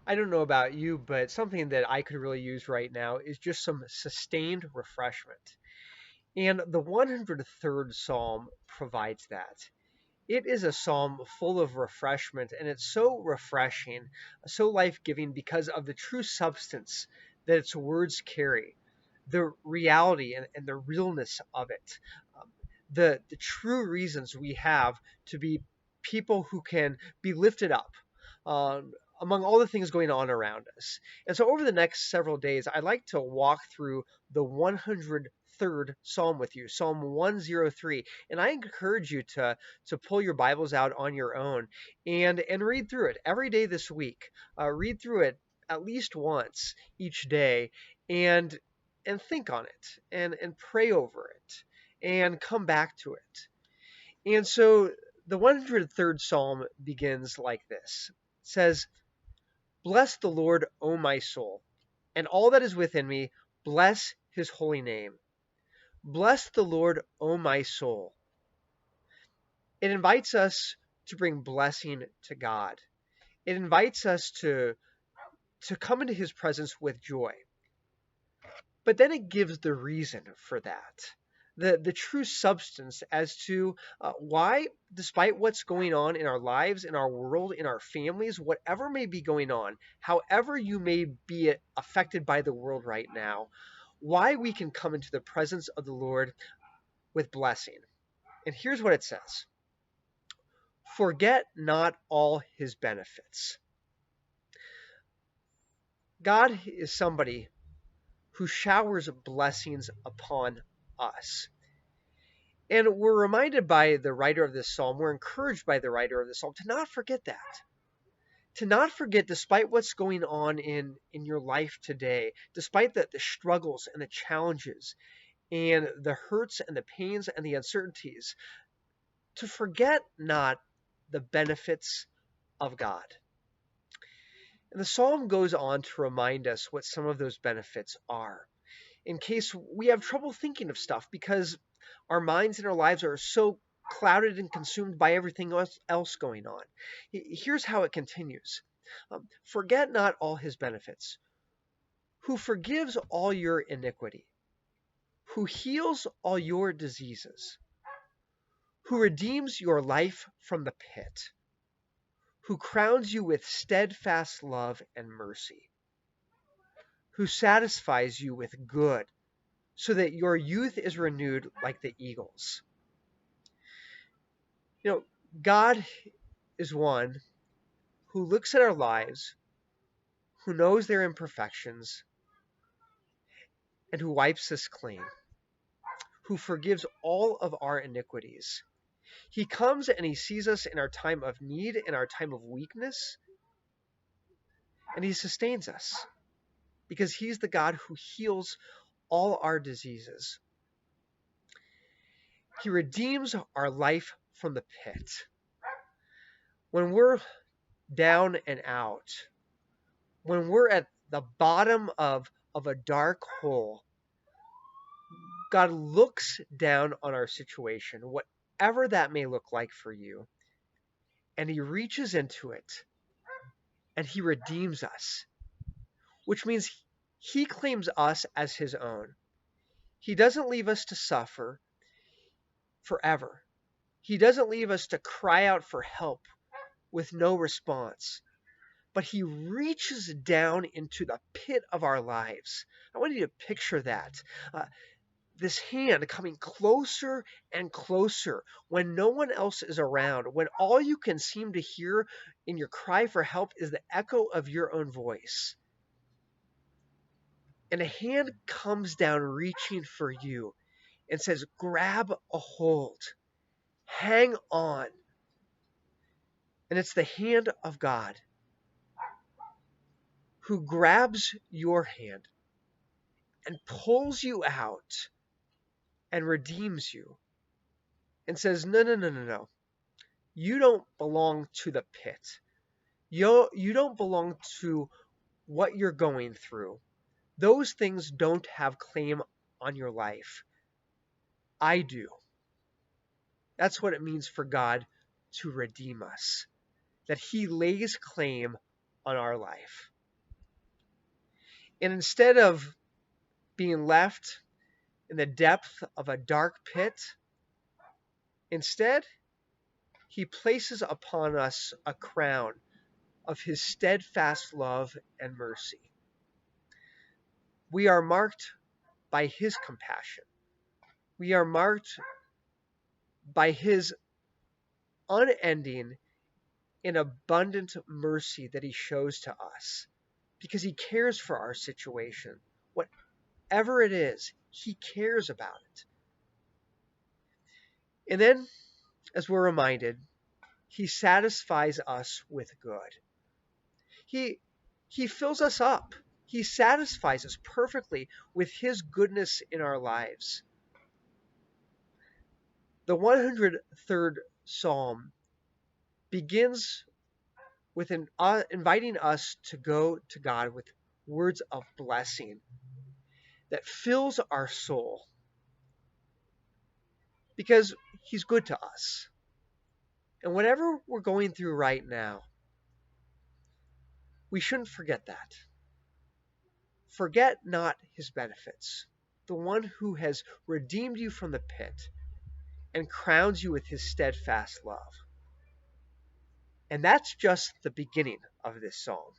I don't know about you, but something that I could really use right now is just some sustained refreshment. And the 103rd Psalm provides that. It is a psalm full of refreshment, and it's so refreshing, so life giving because of the true substance that its words carry, the reality and the realness of it, um, the true reasons we have to be people who can be lifted up. Among all the things going on around us. And so, over the next several days, I'd like to walk through the 103rd Psalm with you, Psalm 103. And I encourage you to pull your Bibles out on your own and read through it every day this week. Read through it at least once each day and think on it and pray over it and come back to it. And so the 103rd Psalm begins like this. It says, "Bless the Lord, O my soul, and all that is within me, bless his holy name. Bless the Lord, O my soul." It invites us to bring blessing to God. It invites us to come into his presence with joy. But then it gives the reason for that. The true substance as to why, despite what's going on in our lives, in our world, in our families, whatever may be going on, however you may be affected by the world right now, why we can come into the presence of the Lord with blessing. And here's what it says: "Forget not all his benefits." God is somebody who showers blessings upon us. And we're reminded by the writer of this psalm, we're encouraged by the writer of this psalm to not forget that. To not forget, despite what's going on in your life today, despite the struggles and the challenges and the hurts and the pains and the uncertainties, to forget not the benefits of God. And the psalm goes on to remind us what some of those benefits are, in case we have trouble thinking of stuff because our minds and our lives are so clouded and consumed by everything else going on. Here's how it continues: "Forget not all his benefits, who forgives all your iniquity, who heals all your diseases, who redeems your life from the pit, who crowns you with steadfast love and mercy, who satisfies you with good, so that your youth is renewed like the eagles." You know, God is one who looks at our lives, who knows their imperfections, and who wipes us clean, who forgives all of our iniquities. He comes and he sees us in our time of need, in our time of weakness, and he sustains us because he's the God who heals all our diseases. He redeems our life from the pit. When we're down and out, when we're at the bottom of a dark hole, God looks down on our situation, whatever that may look like for you, and he reaches into it and he redeems us, which means he claims us as his own. He doesn't leave us to suffer forever. He doesn't leave us to cry out for help with no response, but he reaches down into the pit of our lives. I want you to picture that. This hand coming closer and closer when no one else is around, when all you can seem to hear in your cry for help is the echo of your own voice. And a hand comes down reaching for you and says, "Grab a hold, hang on." And it's the hand of God who grabs your hand and pulls you out and redeems you and says, "No, no, no, no, no. You don't belong to the pit. You don't belong to what you're going through. Those things don't have claim on your life. I do." That's what it means for God to redeem us, that he lays claim on our life. And instead of being left in the depth of a dark pit, instead, he places upon us a crown of his steadfast love and mercy. We are marked by his compassion. We are marked by his unending and abundant mercy that he shows to us because he cares for our situation. Whatever it is, he cares about it. And then, as we're reminded, he satisfies us with good. He, he fills us up. He satisfies us perfectly with his goodness in our lives. The 103rd Psalm begins with inviting us to go to God with words of blessing that fills our soul because he's good to us. And whatever we're going through right now, we shouldn't forget that. Forget not his benefits, the one who has redeemed you from the pit and crowns you with his steadfast love. And that's just the beginning of this psalm.